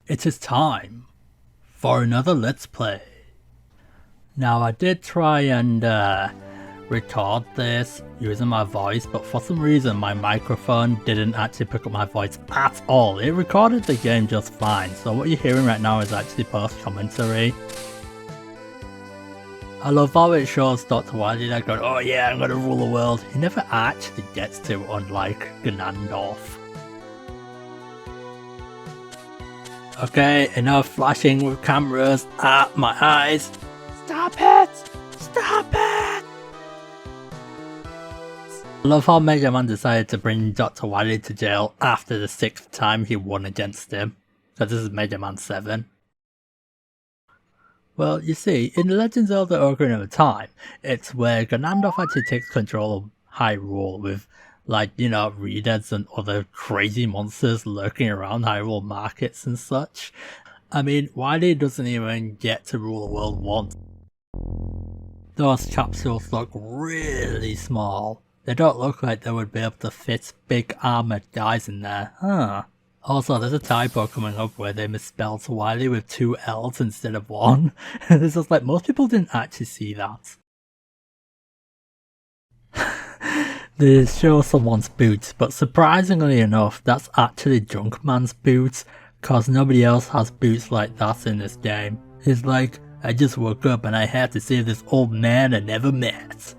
It is time for another Let's Play. Now I did try and record this using my voice, but for some reason my microphone didn't actually pick up my voice at all. It recorded the game just fine, so what you're hearing right now is actually post commentary. I love how it shows Dr. Wily like going, oh yeah, I'm gonna rule the world. He never actually gets to, unlike Ganondorf. Okay, enough flashing with cameras at my eyes. Stop it! Stop it! I love how MegaMan decided to bring Dr. Wily to jail after the 6th time he won against him. So this is MegaMan 7. Well, you see, in The Legend of Zelda Ocarina of Time, it's where Ganondorf actually takes control of Hyrule with, like, you know, Readers and other crazy monsters lurking around Hyrule markets and such. I mean, Wily doesn't even get to rule the world once. Those capsules look really small. They don't look like they would be able to fit big armored guys in there, huh? Also, there's a typo coming up where they misspelled Wily with 2 L's instead of 1. It's just like, most people didn't actually see that. They show someone's boots, but surprisingly enough, that's actually Junkman's boots, cause nobody else has boots like that in this game. He's like, I just woke up and I had to save this old man I never met.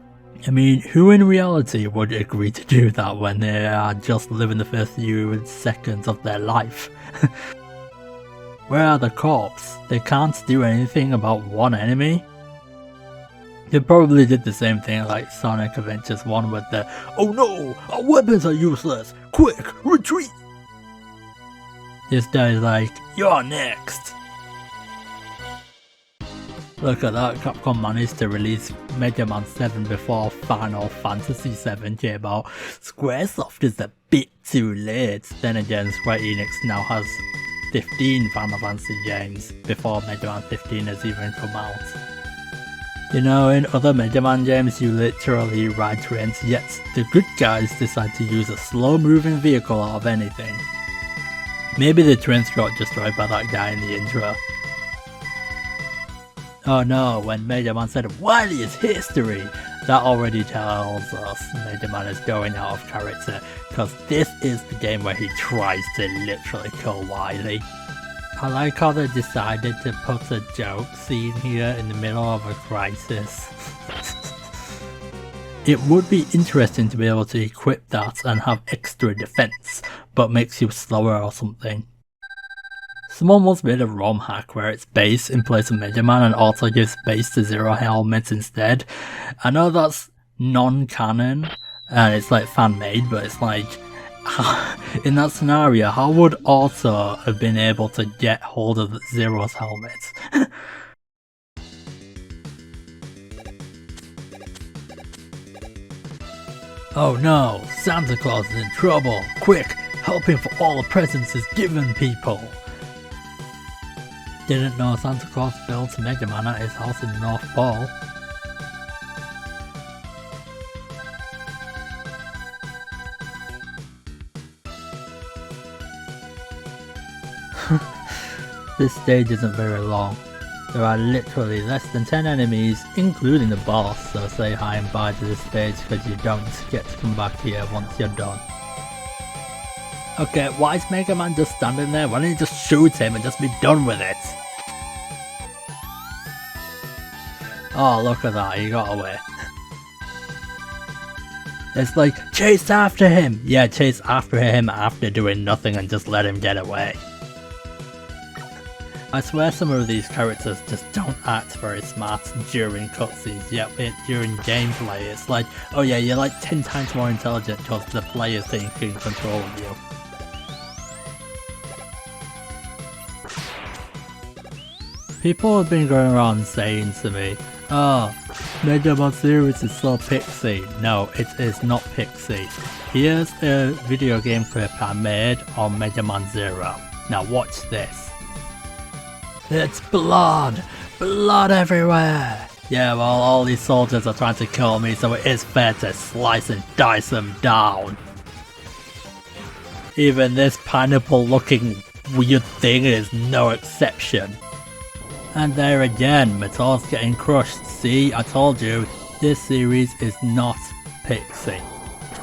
I mean, who in reality would agree to do that when they are just living the first few seconds of their life? Where are the corps? They can't do anything about one enemy? They probably did the same thing like Sonic Adventures 1 with the, oh no, our weapons are useless, quick, retreat! This guy's like, you're next! Look at that, Capcom managed to release Mega Man 7 before Final Fantasy 7 came out. Squaresoft is a bit too late. Then again, Square Enix now has 15 Final Fantasy games before Mega Man 15 has even come out. You know, in other Mega Man games you literally ride trains, yet the good guys decide to use a slow moving vehicle out of anything. Maybe the trains got destroyed by that guy in the intro. Oh no, when Mega Man said Wily is history, that already tells us Mega Man is going out of character, because this is the game where he tries to literally kill Wily. I like how they decided to put a joke scene here in the middle of a crisis. It would be interesting to be able to equip that and have extra defense, but makes you slower or something. Someone once made a ROM hack where it's base in place of Mega Man and also gives base to Zero Helmet instead. I know that's non-canon and it's like fan-made, but it's like, in that scenario, how would Auto have been able to get hold of Zero's helmet? Oh no, Santa Claus is in trouble! Quick, help him for all the presents he's given people! Didn't know Santa Claus built Mega Man at his house in the North Pole. This stage isn't very long. There are literally less than 10 enemies, including the boss, so say hi and bye to this stage because you don't get to come back here once you're done. Okay, why is Mega Man just standing there? Why don't you just shoot him and just be done with it? Oh, look at that, he got away. It's like, chase after him! Yeah, chase after him after doing nothing and just let him get away. I swear some of these characters just don't act very smart during cutscenes, yet during gameplay it's like, oh yeah, you're like 10 times more intelligent because the player's taking control of you. People have been going around saying to me, oh, Mega Man series is so pixie. No, it is not pixie. Here's a video game clip I made on Mega Man 0. Now watch this. It's blood! Blood everywhere! Yeah, well, all these soldiers are trying to kill me, so it is fair to slice and dice them down. Even this pineapple looking weird thing is no exception. And there again, Metal's getting crushed. See, I told you, this series is not Pixie.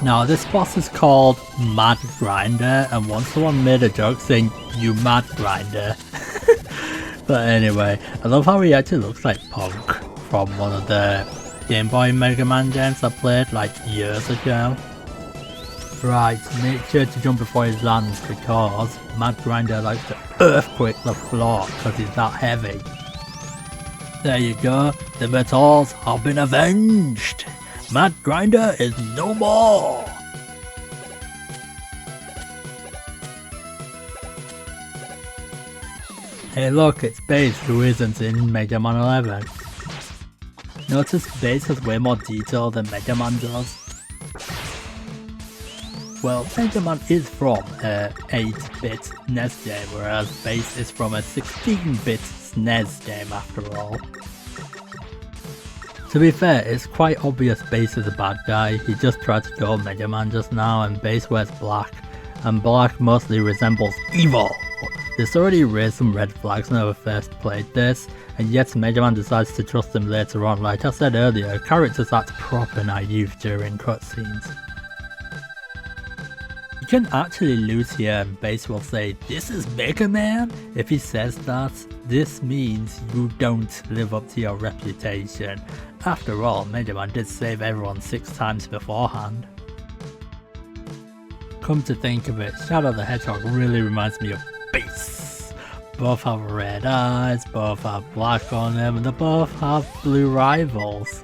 Now this boss is called Mad Grinder, and once someone made a joke saying, "You mad grinder." But anyway, I love how he actually looks like Punk from one of the Game Boy MegaMan games I played like years ago. Right, make sure to jump before he lands because Mad Grinder likes to earthquake the floor because he's that heavy. There you go, the Metals have been avenged! Mad Grinder is no more! Hey look, it's Base who isn't in Mega Man 11. Notice Base has way more detail than Mega Man does. Well, Mega Man is from a 8-bit NES game, whereas Base is from a 16-bit SNES game after all. To be fair, it's quite obvious Base is a bad guy. He just tried to kill Mega Man just now, and Base wears black, and black mostly resembles evil. This already raised some red flags when I first played this, and yet Mega Man decides to trust him later on. Like I said earlier, characters act proper naive during cutscenes. You can actually lose here and Base will say, "This is Mega Man?" If he says that, this means you don't live up to your reputation. After all, Mega Man did save everyone 6 times beforehand. Come to think of it, Shadow the Hedgehog really reminds me of Base. Both have red eyes, both have black on them, and they both have blue rivals.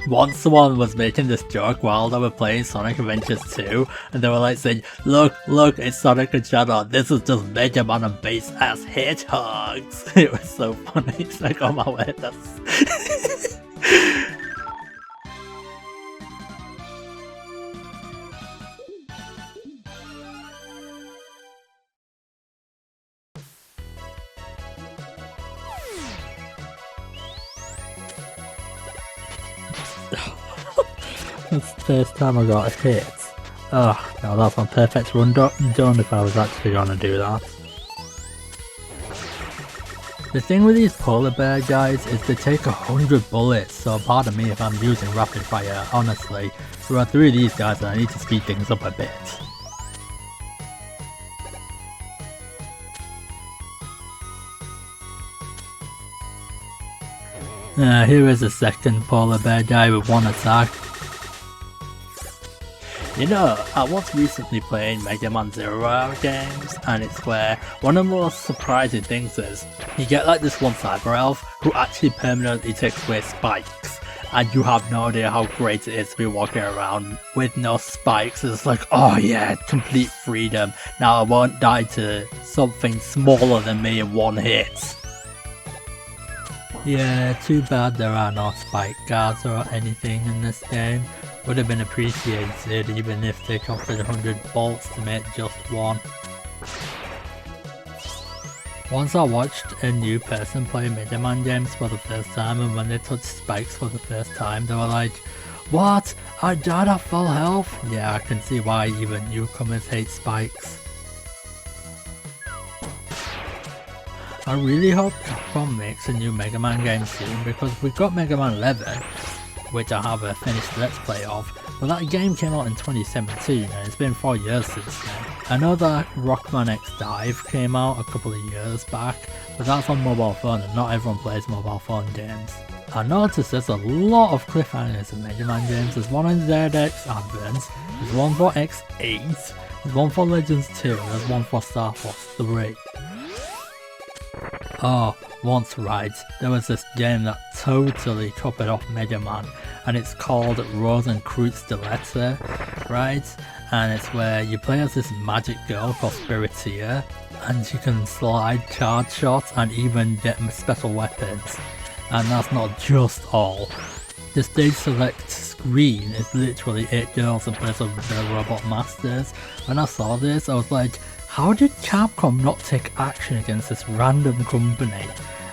Once someone was making this joke while they were playing Sonic Adventures 2, and they were like saying, look, it's Sonic and Shadow, this is just Mega Man and Base as hedgehogs." It was so funny, it's like, oh my word, that's... That's the first time I got a hit. Oh, no, that's my perfect run done if I was actually gonna do that. The thing with these polar bear guys is they take 100 bullets, so pardon me if I'm using rapid fire, honestly. There are 3 of these guys and I need to speed things up a bit. Here is a second polar bear guy with 1 attack. You know, I was recently playing Mega Man Zero games, and it's where one of the most surprising things is, you get like this one cyber elf who actually permanently takes away spikes, and you have no idea how great it is to be walking around with no spikes. It's like, oh yeah, complete freedom, now I won't die to something smaller than me in 1 hit. Yeah, too bad there are no spike guards or anything in this game. Would have been appreciated even if they costed 100 bolts to make just 1. Once I watched a new person play Mega Man games for the first time, and when they touched spikes for the first time they were like, "What? I died at full health?" Yeah, I can see why even newcomers hate spikes. I really hope Capcom makes a new Mega Man game soon, because we've got Mega Man 11, which I have a finished Let's Play of, but that game came out in 2017 and it's been 4 years since then. I know that Rockman X Dive came out a couple of years back, but that's on mobile phone and not everyone plays mobile phone games. I noticed there's a lot of cliffhangers in Mega Man games. There's one in ZX Advance, there's one for X8, there's one for Legends 2, and there's one for Star Fox 3. Oh, once right, there was this game that totally copied off Mega Man, and it's called Rosenkreuz Delette, right? And it's where you play as this magic girl called Spiritia, and you can slide charge shots and even get special weapons. And that's not just all. The stage select screen is literally 8 girls in place of the robot masters. When I saw this, I was like, how did Capcom not take action against this random company?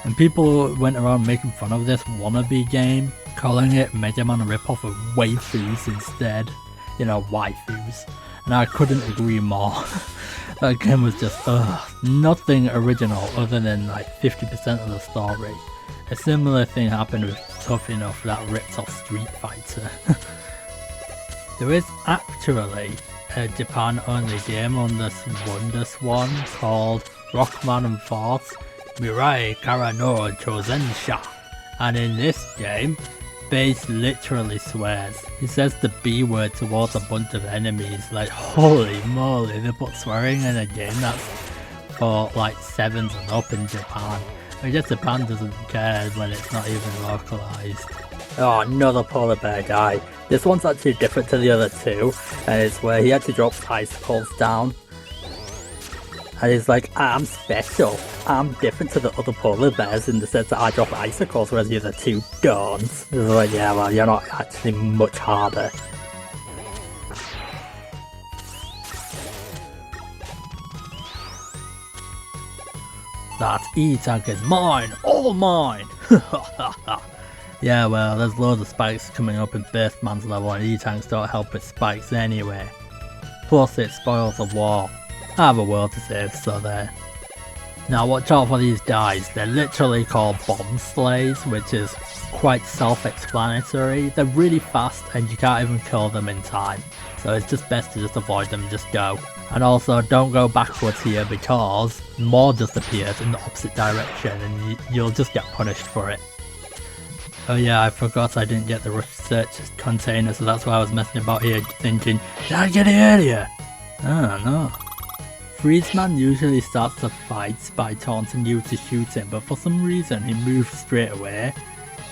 And people went around making fun of this wannabe game, calling it Mega Man a ripoff of waifus instead. You know, waifus. And I couldn't agree more. That game was just nothing original other than like 50% of the story. A similar thing happened with Tough Enough that ripped off Street Fighter. There is actually a Japan-only game on this WonderSwan called Rockman and Force Mirai Kara no Chozensha, and in this game, Base literally swears. He says the B word towards a bunch of enemies, like holy moly, they put swearing in a game that's for like 7s and up in Japan. I guess Japan doesn't care when it's not even localized. Oh, another polar bear guy. This one's actually different to the other two, and it's where he actually drops icicles down. And he's like, I'm special. I'm different to the other polar bears in the sense that I drop icicles, whereas the other two don't. It's like, yeah, well, you're not actually much harder. That E-Tank is mine! All mine! Yeah, well, there's loads of spikes coming up in Burstman's level, and E-Tanks don't help with spikes anyway. Plus, it spoils the war. I have a world to save, so there. Now watch out for these guys, they're literally called bomb slays, which is quite self-explanatory. They're really fast and you can't even kill them in time, so it's just best to just avoid them and just go. And also don't go backwards here because more just appears in the opposite direction and you'll just get punished for it. Oh yeah, I forgot I didn't get the research container, so that's why I was messing about here thinking, did I get it earlier? Oh no. Freezeman usually starts the fights by taunting you to shoot him, but for some reason he moves straight away.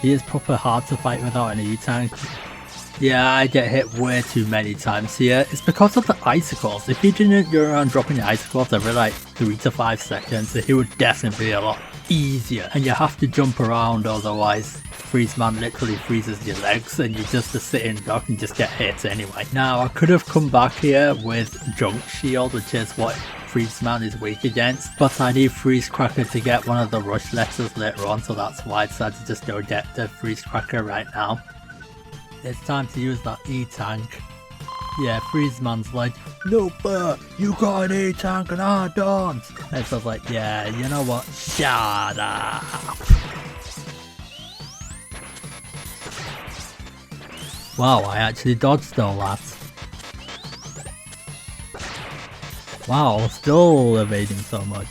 He is proper hard to fight without an E-Tank. Yeah, I get hit way too many times here. It's because of the icicles. If he didn't go around dropping the icicles every like 3 to 5 seconds, it would definitely be a lot easier. And you have to jump around, otherwise Freezeman literally freezes your legs and you just sit in dock and just get hit anyway. Now I could have come back here with Junk Shield, which is what Freezeman is weak against, but I need Freeze Cracker to get one of the rush letters later on, so that's why I decided to just go get the Freeze Cracker right now. It's time to use that E-Tank. Yeah, Freezeman's like, nope, you got an E-Tank and I don't. And so I was like, yeah, you know what, shut up. Wow, I actually dodged all that. Wow, still evading so much.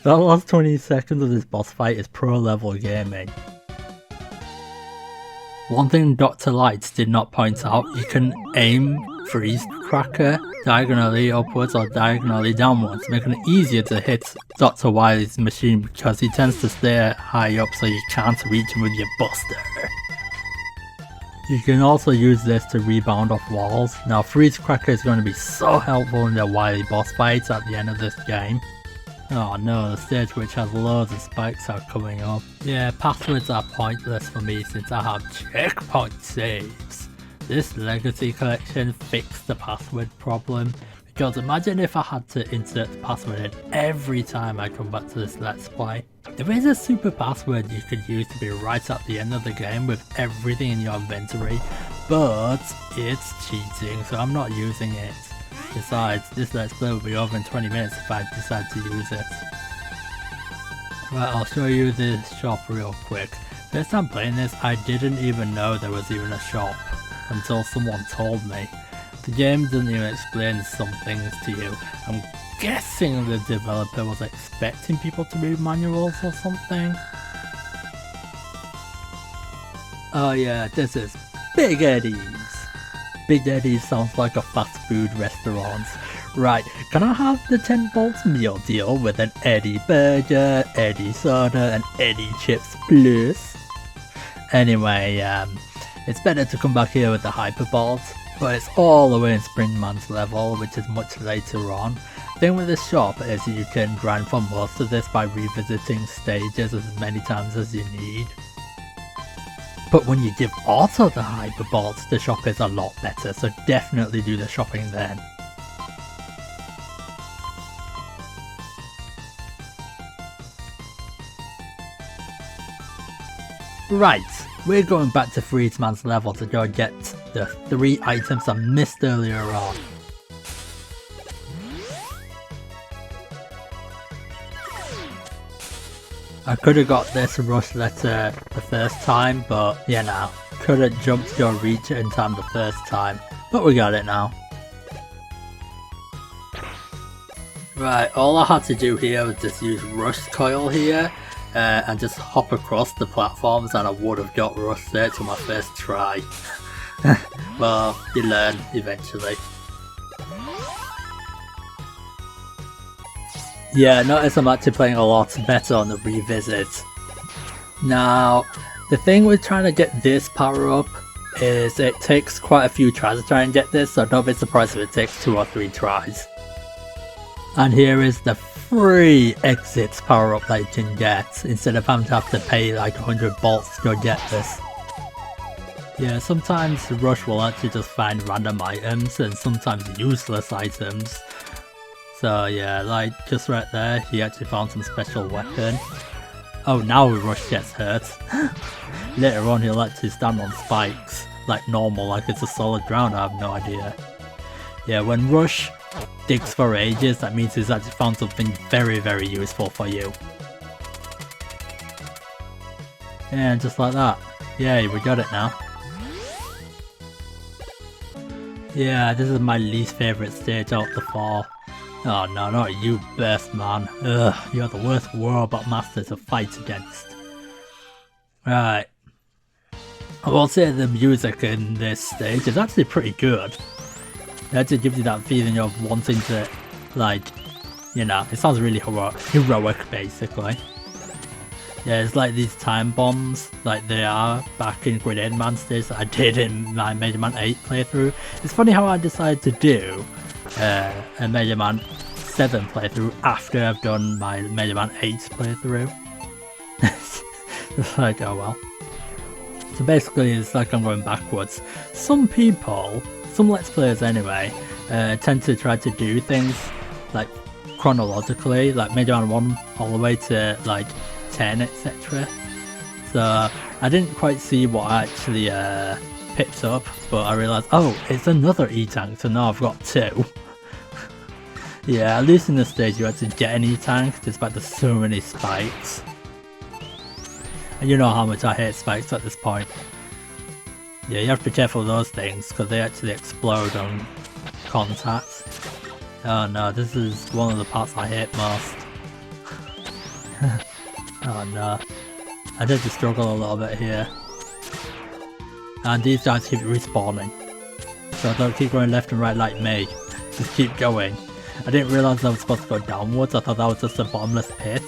That last 20 seconds of this boss fight is pro level gaming. One thing Dr. Lights did not point out, you can aim Freeze Cracker diagonally upwards or diagonally downwards, making it easier to hit Dr. Wily's machine because he tends to stay high up so you can't reach him with your buster. You can also use this to rebound off walls. Now Freeze Cracker is going to be so helpful in the Wily boss fights at the end of this game. Oh no, the stage which has loads of spikes are coming up. Yeah, passwords are pointless for me since I have checkpoint saves. This legacy collection fixed the password problem, because imagine if I had to insert the password in every time I come back to this let's play. There is a super password you could use to be right at the end of the game with everything in your inventory, but it's cheating, so I'm not using it. Besides, this let's play will be over in 20 minutes if I decide to use it. Right, I'll show you this shop real quick. First time playing this, I didn't even know there was even a shop until someone told me. The game doesn't even explain some things to you. I'm guessing the developer was expecting people to read manuals or something. Oh yeah, this is Big Eddie's. Big Eddie's sounds like a fast food restaurant. Right, can I have the 10 volts meal deal with an Eddie burger, Eddie soda and Eddie chips plus? Anyway, it's better to come back here with the Hyperbolt, but it's all the way in Springman's level, which is much later on. The thing with this shop is you can grind for most of this by revisiting stages as many times as you need. But when you give Auto the Hyperbolt, the shop is a lot better, so definitely do the shopping then. Right, we're going back to Freezeman's level to go get the 3 items I missed earlier on. I could have got this rush letter the first time, but you know, couldn't jump to go reach it in time the first time, but we got it now. Right, all I had to do here was just use rush coil here and just hop across the platforms and I would have got rush there to my first try. Well, you learn eventually. Yeah, notice I'm actually playing a lot better on the revisit. Now, the thing with trying to get this power up is it takes quite a few tries to try and get this, so don't be surprised if it takes 2 or 3 tries. And here is the free exits power up that you can get, instead of having to have to pay like 100 bolts to go get this. Yeah, sometimes the rush will actually just find random items and sometimes useless items. So yeah, like just right there, he actually found some special weapon. Oh, now Rush gets hurt. Later on he'll actually stand on spikes, like normal, like it's a solid ground, I have no idea. Yeah, when Rush digs for ages, that means he's actually found something very, very useful for you. And just like that. Yay, we got it now. Yeah, this is my least favourite stage out of the 4. Oh no, not you, Burstman. Ugh, you're the worst robot master to fight against. Right. I will say the music in this stage is actually pretty good. It actually gives you that feeling of wanting to, like, you know, it sounds really heroic basically. Yeah, it's like these time bombs, like they are back in Grenade Man stage that I did in my Mega Man 8 playthrough. It's funny how I decided to do a Mega Man 7 playthrough after I've done my Mega Man 8 playthrough. It's like, oh well. So basically it's like I'm going backwards. Some people, some Let's Players anyway, tend to try to do things like chronologically, like Mega Man 1 all the way to like 10, etc. So I didn't quite see what I actually picked up, but I realised, oh, it's another E-Tank, so now I've got 2. Yeah, at least in this stage you actually get an E-Tank, despite there's so many spikes. And you know how much I hate spikes at this point. Yeah, you have to be careful of those things, because they actually explode on contact. Oh no, this is one of the parts I hate most. Oh no, I did struggle a little bit here. And these guys keep respawning. So don't keep going left and right like me. Just keep going. I didn't realise I was supposed to go downwards, I thought that was just a bottomless pit.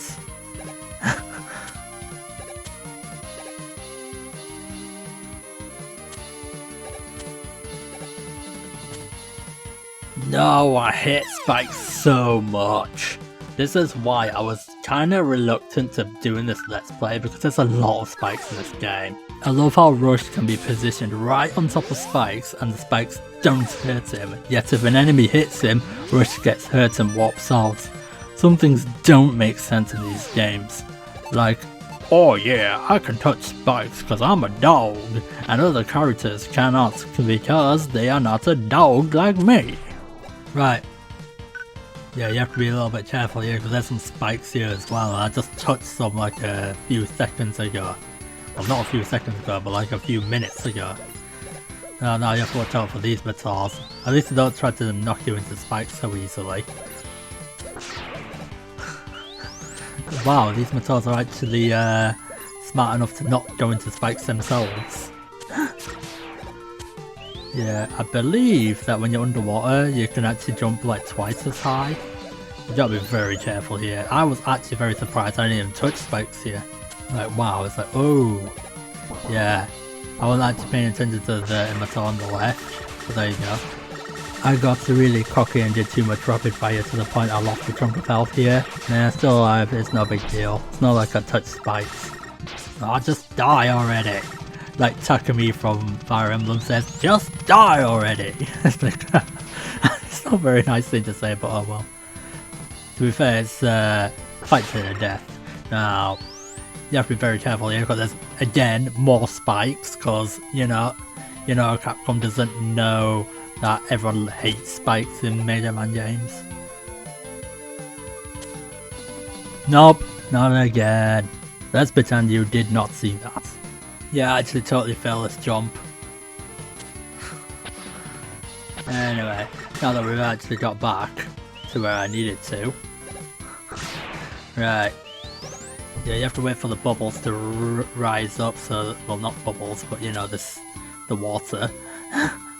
No, I hate spikes so much. This is why I was kinda reluctant to doing this Let's Play, because there's a lot of spikes in this game. I love how Rush can be positioned right on top of spikes and the spikes don't hurt him, yet if an enemy hits him, Rush gets hurt and warps out. Some things don't make sense in these games. Like, oh yeah, I can touch spikes because I'm a dog, and other characters cannot because they are not a dog like me. Right. Yeah, you have to be a little bit careful here because there's some spikes here as well. I just touched some like a few seconds ago. Well, not a few seconds ago, but like a few minutes ago. Now you have to watch out for these metals. At least they don't try to knock you into spikes so easily. Wow, these metals are actually smart enough to not go into spikes themselves. Yeah, I believe that when you're underwater, you can actually jump like twice as high. You gotta be very careful here. I was actually very surprised I didn't even touch spikes here. Like, wow, it's like, oh. Yeah, I wasn't actually paying attention to the metal on the left, but there you go. I got really cocky and did too much rapid fire to the point I lost a chunk of health here. Nah, still alive, it's no big deal. It's not like I touched spikes. Oh, just die already. Like Takumi from Fire Emblem says, just die already! It's not a very nice thing to say, but oh well. To be fair, it's fight to the death. Now, you have to be very careful here because there's, again, more spikes because, you know, You know, Capcom doesn't know that everyone hates spikes in Mega Man games. Nope, not again. Let's pretend you did not see that. Yeah, I actually totally failed this jump. Anyway, now that we've actually got back to where I needed to. Right. Yeah, you have to wait for the bubbles to rise up so that, well, not bubbles, but you know, the water.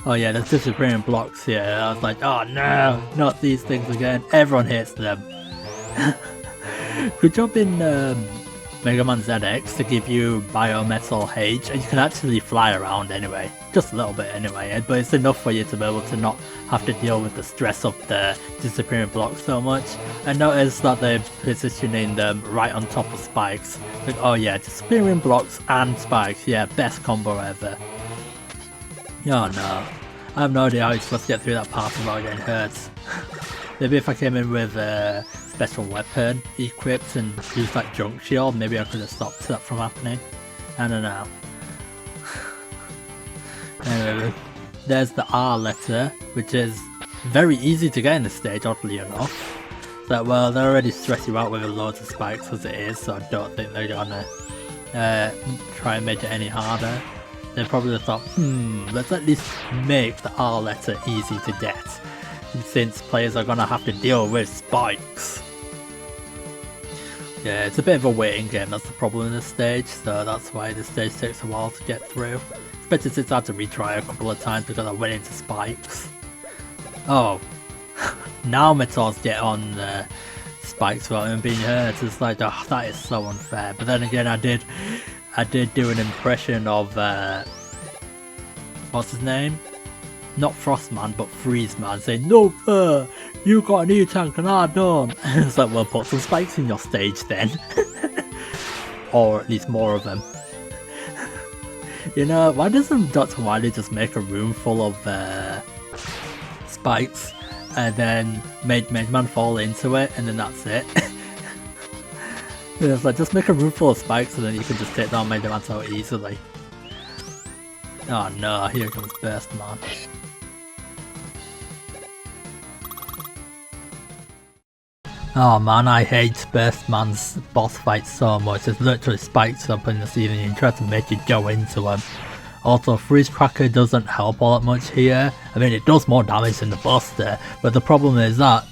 Oh yeah, there's disappearing blocks here. I was like, oh no, not these things again. Everyone hates them. Good job in Mega Man ZX to give you Biometal H, and you can actually fly around anyway. Just a little bit anyway, but it's enough for you to be able to not have to deal with the stress of the disappearing blocks so much. I noticed that they're positioning them right on top of spikes. Like, oh yeah, disappearing blocks and spikes, yeah, best combo ever. Oh no, I have no idea how you're supposed to get through that part without getting hurt. Maybe if I came in with a special weapon equipped and used like junk shield, maybe I could have stopped that from happening. I don't know. Anyway, there's the R letter, which is very easy to get in this stage, oddly enough. So, well, they already stress you out with loads of spikes as it is, so I don't think they're gonna try and make it any harder. They probably thought, let's at least make the R letter easy to get, since players are gonna have to deal with spikes. Yeah, it's a bit of a waiting game, that's the problem in this stage, so that's why this stage takes a while to get through. Especially since I had to retry a couple of times because I went into spikes. Oh, now my toes get on spikes without even being hurt. It's like, oh, that is so unfair. But then again, I did do an impression of what's his name? Not Frostman, but Freezeman, saying, "No, you got an E-tank and I don't." It's like, well, put some spikes in your stage then, or at least more of them. You know, why doesn't Dr. Wily just make a room full of spikes and then make MegaMan fall into it and then that's it? It's like, just make a room full of spikes and then you can just take down MegaMan so easily. Oh no, here comes Burstman. Oh man, I hate Burstman's boss fights so much. It's literally spikes up in the ceiling and try to make you go into them. Also, Freeze Cracker doesn't help all that much here. I mean, it does more damage than the Buster, but the problem is that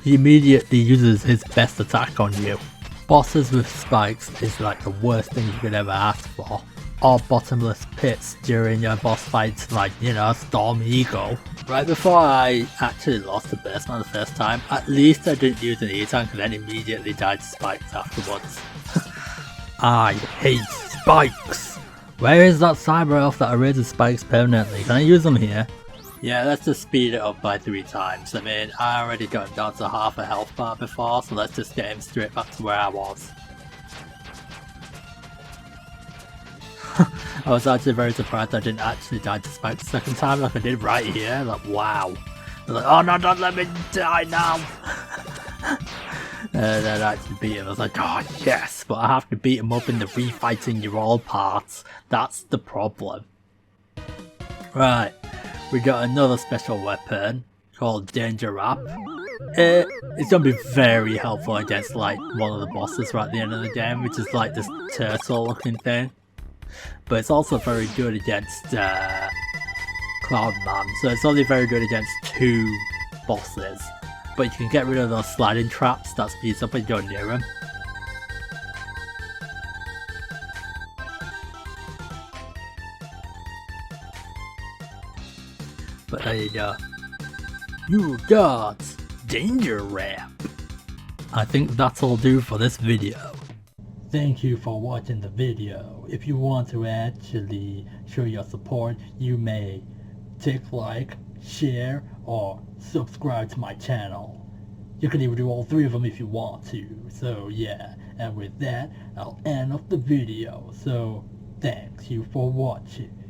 he immediately uses his best attack on you. Bosses with spikes is like the worst thing you could ever ask for. Or bottomless pits during your boss fights like, you know, Storm Eagle. Right before I actually lost to Burstman the first time, at least I didn't use an E-tank and then immediately died to spikes afterwards. I hate spikes! Where is that cyber elf that erases spikes permanently? Can I use them here? Yeah, let's just speed it up by 3 times. I mean, I already got him down to half a health bar before, so let's just get him straight back to where I was. I was actually very surprised I didn't actually die to spikes the second time like I did right here. Like, wow. I was like, oh no, don't let me die now! And then I actually beat him. I was like, oh yes, but I have to beat him up in the refighting your all parts. That's the problem. Right, we got another special weapon called Danger Wrap. It's gonna be very helpful against like one of the bosses right at the end of the game, which is like this turtle looking thing. But it's also very good against Cloudman, so it's only very good against 2 bosses. But you can get rid of those sliding traps that speeds up when you're near them. But there you go. You got Danger Wrap. I think that'll do for this video. Thank you for watching the video. If you want to actually show your support, you may tick like, share, or subscribe to my channel. You can even do all 3 of them if you want to. So yeah, and with that, I'll end off the video. So thanks you for watching.